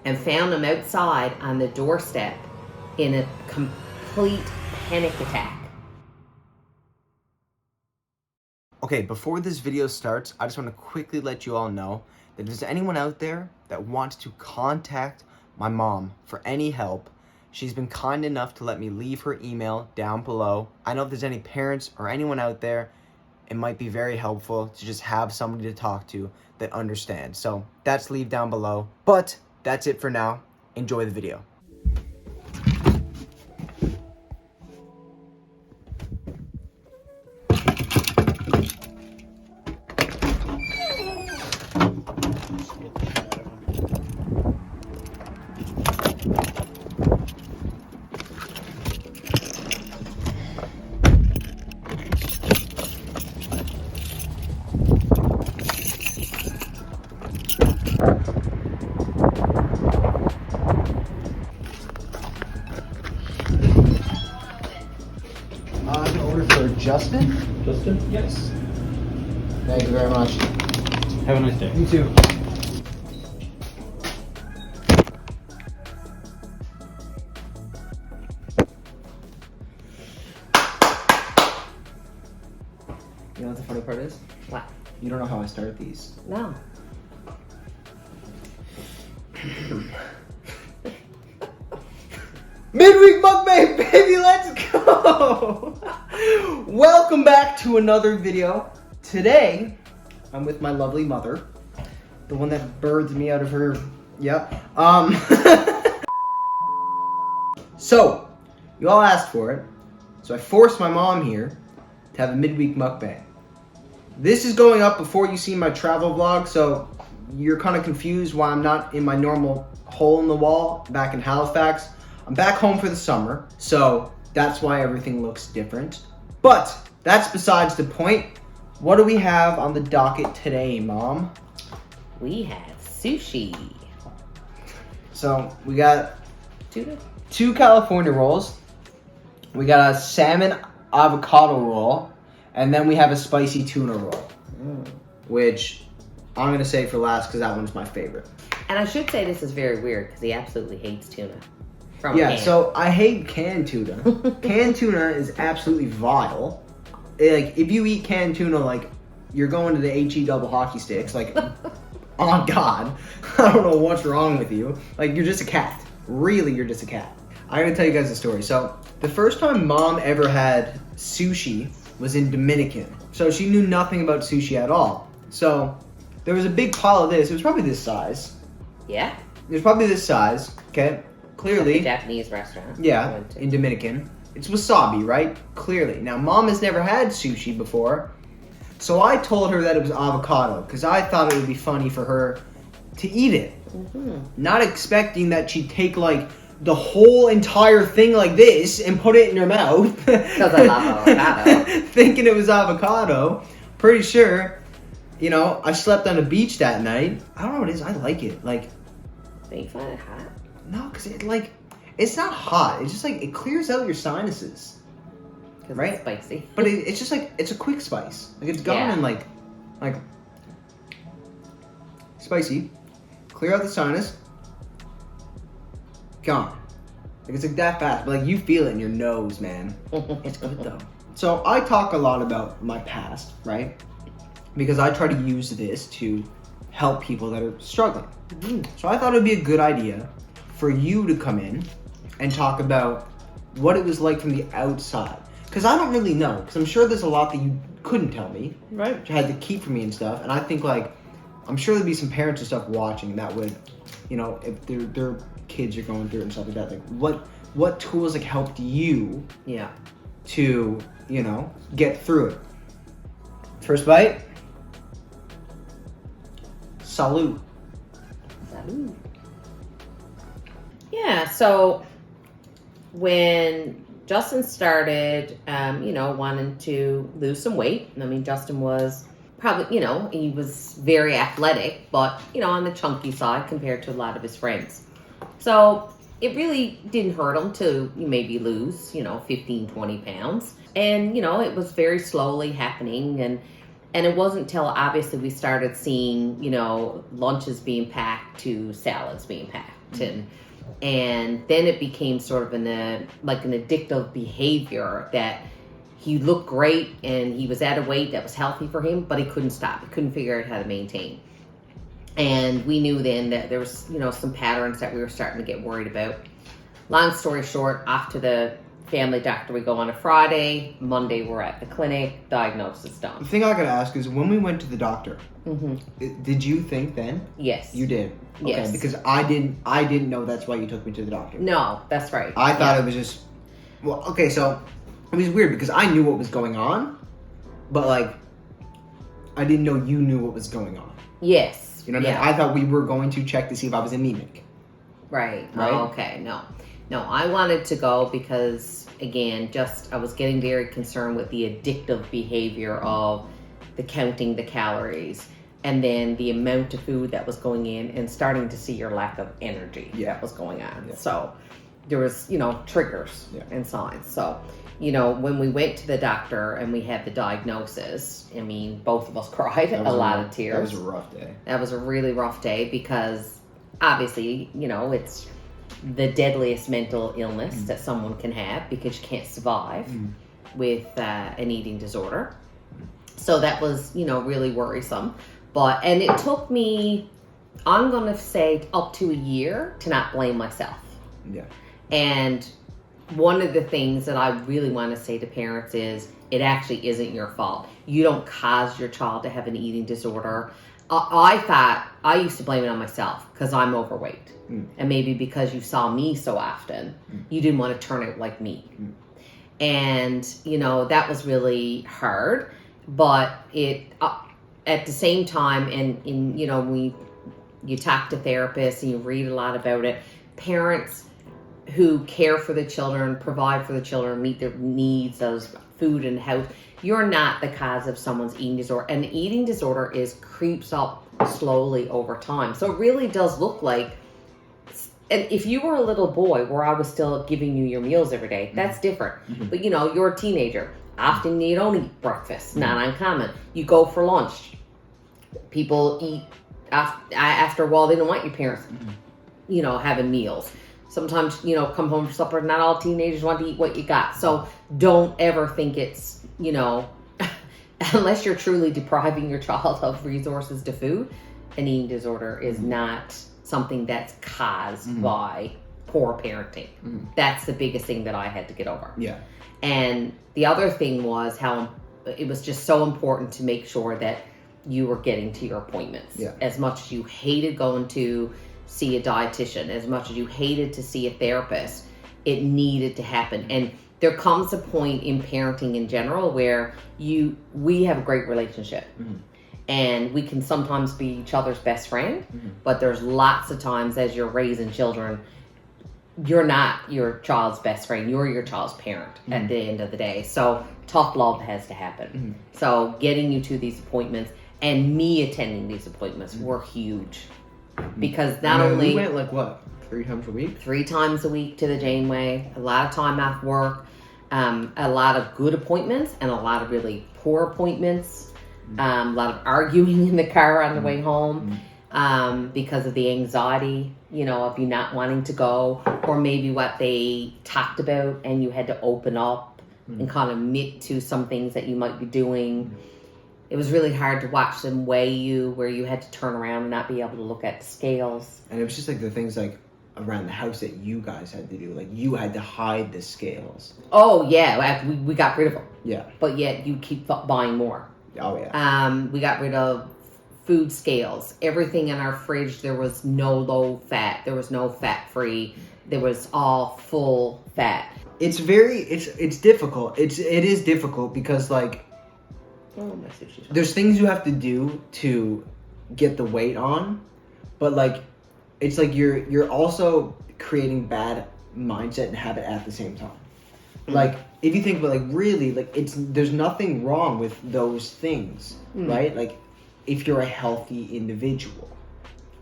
and found him outside on the doorstep in a complete panic attack. Okay, before this video starts, I just want to quickly let you all know that if there's anyone out there that wants to contact my mom for any help, she's been kind enough to let me leave her email down below. I know if there's any parents or anyone out there, it might be very helpful to just have somebody to talk to that understands. So that's leave down below. But that's it for now. Enjoy the video. An order for Justin? Justin? Yes. Thank you very much. Have a nice day. You too. You know what the funny part is? What? You don't know how I started these. No. Midweek Mukbang, baby, let's go! Welcome back to another video. Today, I'm with my lovely mother. The one that birthed me out of her, yep. So, you all asked for it. So I forced my mom here to have a midweek mukbang. This is going up before you see my travel vlog, so you're kind of confused why I'm not in my normal hole in the wall back in Halifax. I'm back home for the summer, so that's why everything looks different. But that's besides the point. What do we have on the docket today, Mom? We have sushi. So we got Tuna? 2 California rolls. We got a salmon avocado roll, and then we have a spicy tuna roll, which I'm gonna save for last because that one's my favorite. And I should say this is very weird because he absolutely hates tuna. From Yeah, a can. so I hate canned tuna. Canned tuna is absolutely vile. Like, if you eat canned tuna, like, you're going to the HE double hockey sticks. Like, on God, I don't know what's wrong with you. Like, you're just a cat. Really, you're just a cat. I'm gonna tell you guys a story. So, the first time Mom ever had sushi was in Dominican. So, she knew nothing about sushi at all. So, there was a big pile of this. It was probably this size. Yeah? It was probably this size, okay? Clearly. A Japanese restaurant. Yeah, in Dominican. It's wasabi, right? Clearly. Now, Mom has never had sushi before, so I told her that it was avocado, because I thought it would be funny for her to eat it. Mm-hmm. Not expecting that she'd take, like, the whole entire thing like this and put it in her mouth. Because I love avocado. Thinking it was avocado. Pretty sure, you know, I slept on a beach that night. I don't know what it is. I like it. Like, Don't you find it hot? no, because it, like, it's not hot. It's just, like, it clears out your sinuses. Because Right? it's spicy. But it's just, like, it's a quick spice. Like, it's gone Yeah. and, like, spicy. Clear out the sinus. Gone. Like, it's, like, that fast. But, like, you feel it in your nose, man. It's good, though. So, I talk a lot about my past, right? Because I try to use this to help people that are struggling. So, I thought it would be a good idea for you to come in and talk about what it was like from the outside. Because I don't really know. Because I'm sure there's a lot that you couldn't tell me. Right. Which you had to keep from me and stuff. And I think, like, I'm sure there'd be some parents and stuff watching that would, you know, if their kids are going through it and stuff like that. Like, what tools, like, helped you Yeah. to, you know, get through it? First bite. Salute. Salud. Yeah, so when Justin started, you know, wanting to lose some weight, I mean, Justin was probably, you know, he was very athletic, but, you know, on the chunky side compared to a lot of his friends. So it really didn't hurt him to maybe lose, you know, 15, 20 pounds. And, you know, it was very slowly happening. And it wasn't until obviously we started seeing, you know, lunches being packed to salads being packed. And then it became sort of an addictive behavior that he looked great and he was at a weight that was healthy for him, but he couldn't stop. He couldn't figure out how to maintain. And we knew then that there was, some patterns that we were starting to get worried about. Long story short, off to the family doctor we go on a Friday. Monday we're at the clinic, diagnosis done. The thing I gotta ask is, when we went to the doctor, did you think then? Yes. You did? Okay, Yes. because I didn't know that's why you took me to the doctor. No, that's right. I thought it was just, so it was weird because I knew what was going on, but I didn't know you knew what was going on. Yes. You know what I mean? I thought we were going to check to see if I was anemic. Right. Right? Oh, okay. No, I wanted to go because, again, I was getting very concerned with the addictive behavior of the counting the calories and then the amount of food that was going in and starting to see your lack of energy that was going on. Yeah. So there was, triggers and signs. So, when we went to the doctor and we had the diagnosis, I mean, both of us cried a lot of tears. That was a rough day. That was a really rough day because obviously, it's the deadliest mental illness that someone can have because you can't survive with an eating disorder. So that was, really worrisome. And it took me, I'm going to say, up to a year to not blame myself. Yeah. And one of the things that I really want to say to parents is it actually isn't your fault. You don't cause your child to have an eating disorder. I thought I used to blame it on myself because I'm overweight. And maybe because you saw me so often, you didn't want to turn out like me. And, that was really hard. But it, at the same time, and you talk to therapists and you read a lot about it, parents who care for the children, provide for the children, meet their needs of food and health, you're not the cause of someone's eating disorder. And the eating disorder creeps up slowly over time. So it really does look like, and if you were a little boy where I was still giving you your meals every day, that's different. But you're a teenager. Often you don't eat breakfast, not uncommon. You go for lunch. People eat after a while, they don't want your parents, having meals. Sometimes, come home for supper. Not all teenagers want to eat what you got. So don't ever think it's, unless you're truly depriving your child of resources to food, an eating disorder is not something that's caused by poor parenting. That's the biggest thing that I had to get over. Yeah. And the other thing was how it was just so important to make sure that you were getting to your appointments. Yeah. As much as you hated going to see a dietitian, as much as you hated to see a therapist, it needed to happen. And there comes a point in parenting in general where we have a great relationship. And we can sometimes be each other's best friend, but there's lots of times as you're raising children, you're not your child's best friend. You're your child's parent at the end of the day. So tough love has to happen. So getting you to these appointments and me attending these appointments were huge. Because not only... We went 3 times a week? 3 times a week to the Janeway. A lot of time off work. A lot of good appointments and a lot of really poor appointments. A lot of arguing in the car on the way home. Because of the anxiety, of you not wanting to go, or maybe what they talked about and you had to open up and kind of admit to some things that you might be doing. It was really hard to watch them weigh you, where you had to turn around and not be able to look at the scales. And it was just the things around the house that you guys had to do. You had to hide the scales. Oh yeah, we got rid of them. Yeah. But yet you keep buying more. Oh yeah. We got rid of food scales. Everything in our fridge, there was no low fat. There was no fat free. There was all full fat. It's difficult. It is difficult because there's things you have to do to get the weight on, but it's you're also creating bad mindset and habit at the same time. If you think about really there's nothing wrong with those things, right? If you're a healthy individual,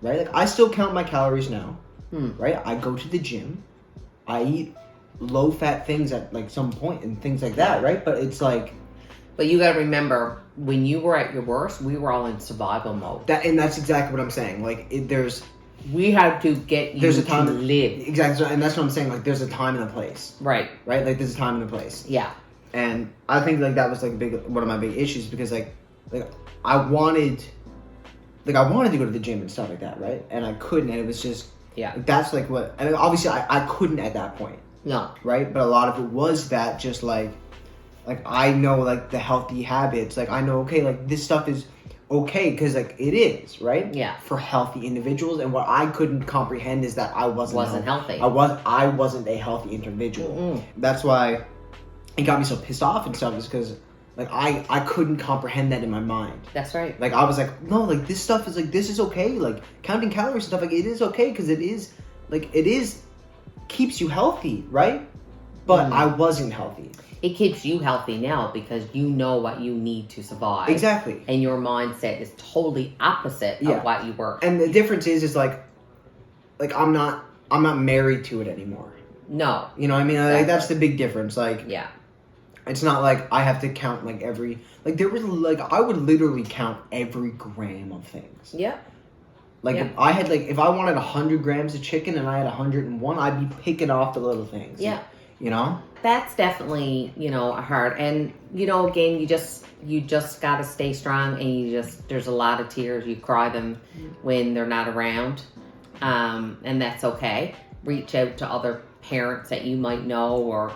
right? I still count my calories now, right? I go to the gym, I eat low fat things at some point and things like that, right? But it's but you got to remember, when you were at your worst, we were all in survival mode. And that's exactly what I'm saying. We have to get you There's a time to live. Exactly, and that's what I'm saying. Like, there's a time and a place, Right. right? Like, there's a time and a place. Yeah. And I think like that was like one of my big issues because like I wanted to go to the gym and stuff like that, right? And I couldn't, and it was just that's like what. And obviously I couldn't at that point. No. Right, but a lot of it was that just like I know like the healthy habits. Like I know, okay, like this stuff is okay because like it is, right? Yeah. For healthy individuals, and what I couldn't comprehend is that I wasn't healthy. I wasn't a healthy individual. Mm-hmm. That's why it got me so pissed off and stuff. Is because like I couldn't comprehend that in my mind. That's right. Like I was like, no, like this stuff is like this is okay. Like counting calories and stuff, like it is okay because it is keeps you healthy, right? But I wasn't healthy. It keeps you healthy now because you know what you need to survive. Exactly. And your mindset is totally opposite of what you were. And the difference is like I'm not married to it anymore. No. You know what I mean? Exactly. Like that's the big difference. Like yeah. It's not like I have to count like every like there was like I would literally count every gram of things. Yeah. Like if I had if I wanted 100 grams of chicken and I had 101, I'd be picking off the little things. Yeah. You know? That's definitely, hard. And, again, you just got to stay strong and there's a lot of tears. You cry them when they're not around. And that's okay. Reach out to other parents that you might know or,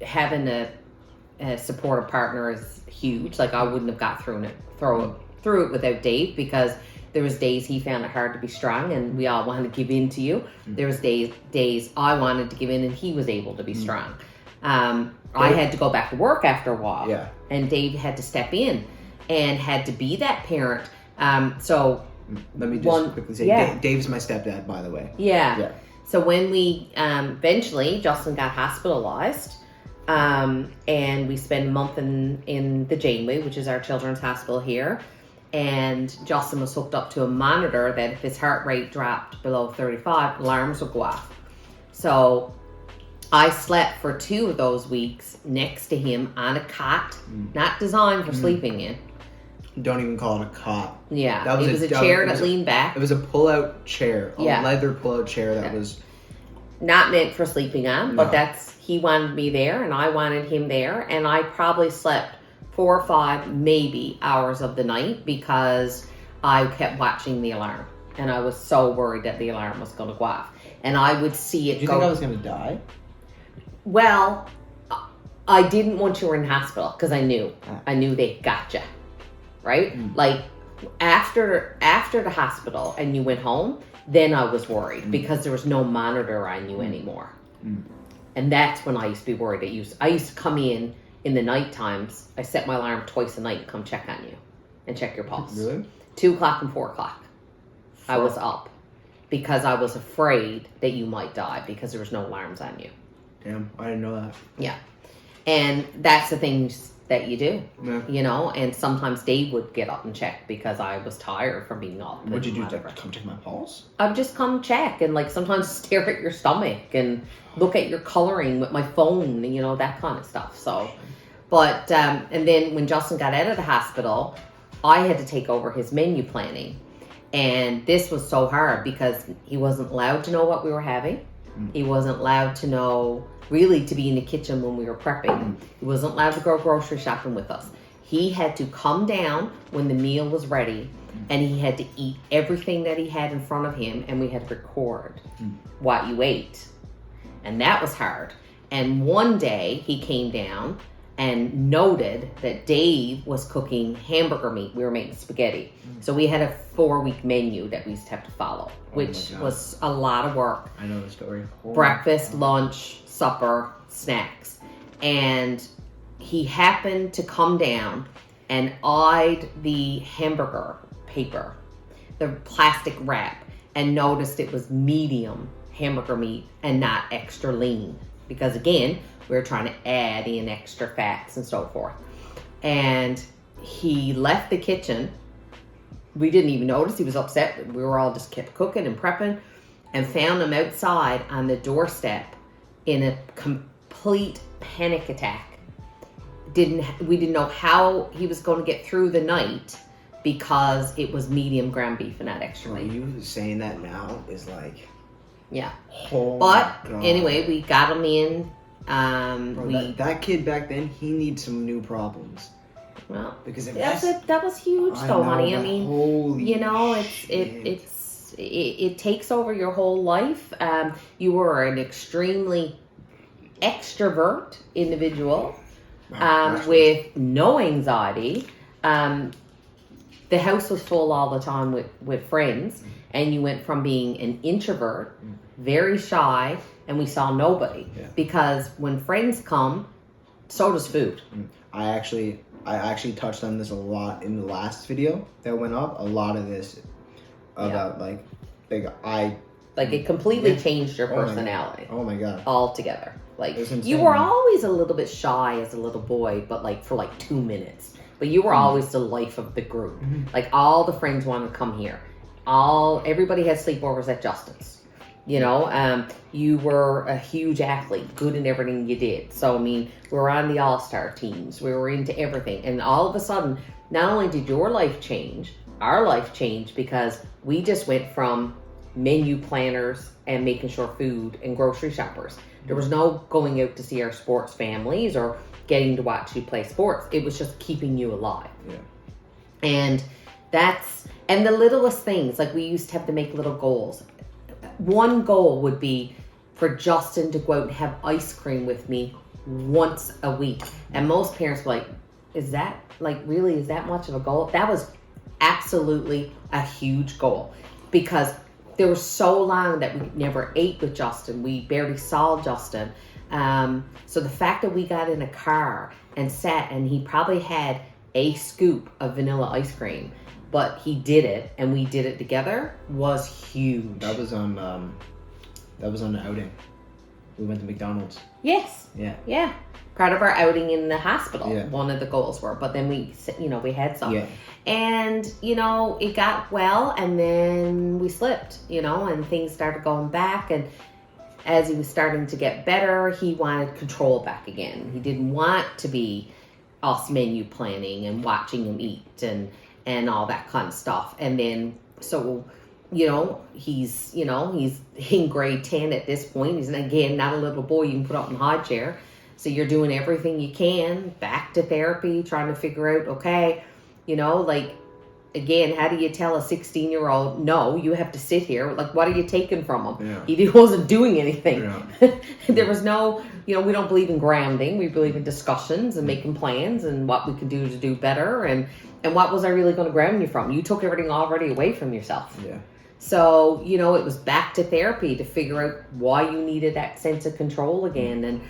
having a supportive partner is huge. Like I wouldn't have got through it without Dave because there was days he found it hard to be strong and we all wanted to give in to you. Mm-hmm. There was days I wanted to give in and he was able to be strong. I had to go back to work after a while. Yeah. And Dave had to step in and had to be that parent. So let me just quickly say, Dave's my stepdad, by the way. Yeah. So when we eventually, Justin got hospitalized and we spent a month in the Janeway, which is our children's hospital here. And Justin was hooked up to a monitor that if his heart rate dropped below 35, alarms would go off. So I slept for 2 of those weeks next to him on a cot, not designed for sleeping in. Don't even call it a cot. Yeah, it was a chair that leaned back. It was a pull-out chair, a leather pull-out chair that was... not meant for sleeping on, but he wanted me there and I wanted him there. And I probably slept 4 or 5 maybe hours of the night because I kept watching the alarm and I was so worried that the alarm was going to go off and I would see it. Did you think I was going to die? Well, I didn't want you were in hospital because I knew they got you, right? Like after the hospital and you went home, then I was worried because there was no monitor on you anymore. And that's when I used to be worried that I used to come in the night times. I set my alarm twice a night to come check on you and check your pulse. Really? 2 o'clock and 4 o'clock. I was up because I was afraid that you might die because there was no alarms on you. Damn, I didn't know that. Yeah. And that's the things that you do, and sometimes Dave would get up and check because I was tired from being up. What'd you do? Come check my pulse? I would just come check and sometimes stare at your stomach and look at your coloring with my phone, that kind of stuff. So, but, and then when Justin got out of the hospital, I had to take over his menu planning. And this was so hard because he wasn't allowed to know what we were having. He wasn't allowed to know, really, to be in the kitchen when we were prepping. He wasn't allowed to go grocery shopping with us. He had to come down when the meal was ready, and he had to eat everything that he had in front of him, and we had to record what you ate. And that was hard. And one day, he came down and noted that Dave was cooking hamburger meat. We were making spaghetti. So we had a 4-week menu that we used to have to follow, which was a lot of work. I know the story. Breakfast, lunch, supper, snacks. And he happened to come down and eyed the hamburger paper, the plastic wrap, and noticed it was medium hamburger meat and not extra lean. Because again, we were trying to add in extra fats and so forth. And he left the kitchen. We didn't even notice he was upset. We were all just kept cooking and prepping and found him outside on the doorstep in a complete panic attack. We didn't know how he was going to get through the night because it was medium ground beef and not extra Well, lean. you saying that now is like, Yeah. oh But my God. anyway, we got him in. Bro, that kid back then, he needs some new problems. Well, Because if that was huge though, honey. I mean, holy you know, shit. it takes over your whole life. You were an extremely extrovert individual with no anxiety. The house was full all the time with friends, and you went from being an introvert, very shy, and we saw nobody. Yeah. Because when friends come, so does food. I actually touched on this a lot in the last video that went up. A lot of this about like it completely changed your personality. Oh my God. Altogether. Like, It was insane, you were man. always a little bit shy as a little boy, but like for like 2 minutes. But you were always the life of the group. Like, all the friends wanted to come here. Everybody had sleepovers at Justin's. You know, you were a huge athlete, good in everything you did. So, I mean, we were on the all-star teams. We were into everything. And all of a sudden, not only did your life change, our life changed, because we just went from menu planners and making sure food and grocery shoppers. There was no going out to see our sports families or getting to watch you play sports. It was just keeping you alive. Yeah. And the littlest things, like we used to have to make little goals. One goal would be for Justin to go out and have ice cream with me once a week. And most parents were like, is that much of a goal? That was absolutely a huge goal, because there was so long that we never ate with Justin. We barely saw Justin. So the fact that we got in a car and sat, and he probably had a scoop of vanilla ice cream, but he did it, and we did it together, was huge. That was on the outing. We went to McDonald's. Yes. Yeah. Yeah. Part of our outing in the hospital, Yeah. one of the goals were. But then we had some. Yeah. And, it got well, and then we slipped, and things started going back. And as he was starting to get better, he wanted control back again. He didn't want to be us menu planning and watching him eat and all that kind of stuff. And then, so, he's in grade 10 at this point. He's, again, not a little boy you can put up in a high chair. So you're doing everything you can, back to therapy, trying to figure out, okay, again, how do you tell a 16-year-old, no, you have to sit here? Like, what are you taking from him? Yeah. He wasn't doing anything. Yeah. There was no, we don't believe in grounding. We believe in discussions and making plans and what we can do to do better. And what was I really going to ground you from? You took everything already away from yourself. Yeah. So, it was back to therapy to figure out why you needed that sense of control again, and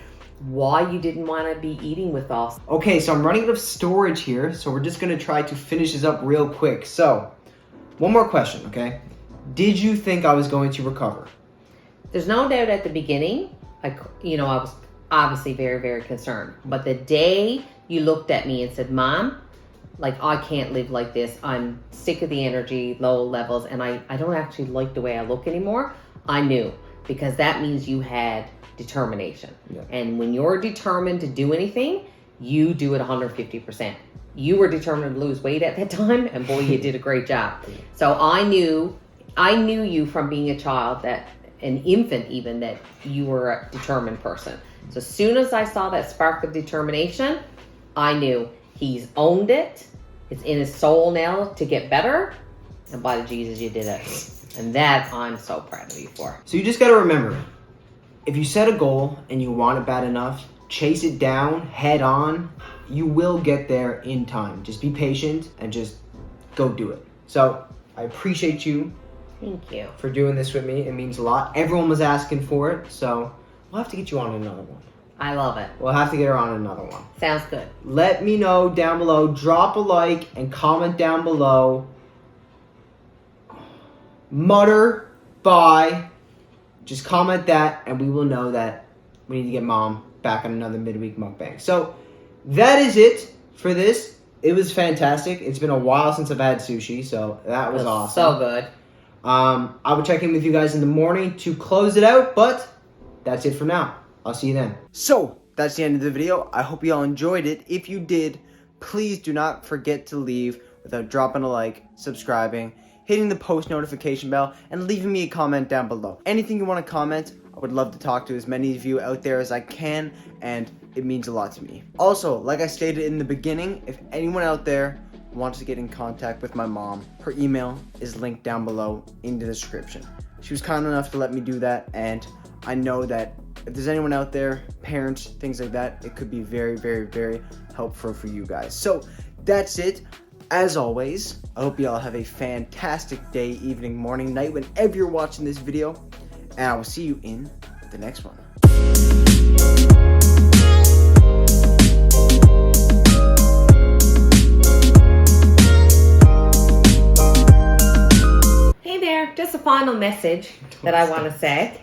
why you didn't want to be eating with us. Okay, so I'm running out of storage here, so we're just going to try to finish this up real quick. So, one more question, okay? Did you think I was going to recover? There's no doubt at the beginning, I was obviously very, very concerned. But the day you looked at me and said, Mom, I can't live like this. I'm sick of the energy, low levels, and I don't actually like the way I look anymore. I knew, because that means you had determination. Yeah. And when you're determined to do anything, you do it 150%. You were determined to lose weight at that time, and boy, you did a great job. So I knew you from being a child, that an infant even, that you were a determined person. So as soon as I saw that spark of determination, I knew he's owned it. It's in his soul now to get better. And by the Jesus, you did it. And that I'm so proud of you for. So you just got to remember, if you set a goal and you want it bad enough, chase it down head on. You will get there in time. Just be patient and just go do it. So I appreciate you. Thank you. For doing this with me. It means a lot. Everyone was asking for it, so we'll have to get you on another one. I love it. We'll have to get her on another one. Sounds good. Let me know down below. Drop a like and comment down below. Mutter bye. Just comment that, and we will know that we need to get Mom back on another midweek mukbang. So that is it for this. It was fantastic. It's been a while since I've had sushi, so that was awesome. So good. I will check in with you guys in the morning to close it out, but that's it for now. I'll see you then. So that's the end of the video. I hope you all enjoyed it. If you did, please do not forget to leave without dropping a like, subscribing, hitting the post notification bell, and leaving me a comment down below. Anything you want to comment, I would love to talk to as many of you out there as I can, and it means a lot to me. Also, like I stated in the beginning, if anyone out there wants to get in contact with my mom, her email is linked down below in the description. She was kind enough to let me do that, and I know that if there's anyone out there, parents, things like that, it could be very, very, very helpful for you guys. So that's it. As always, I hope you all have a fantastic day, evening, morning, night, whenever you're watching this video, and I will see you in the next one. Hey there, just a final message that I want to say.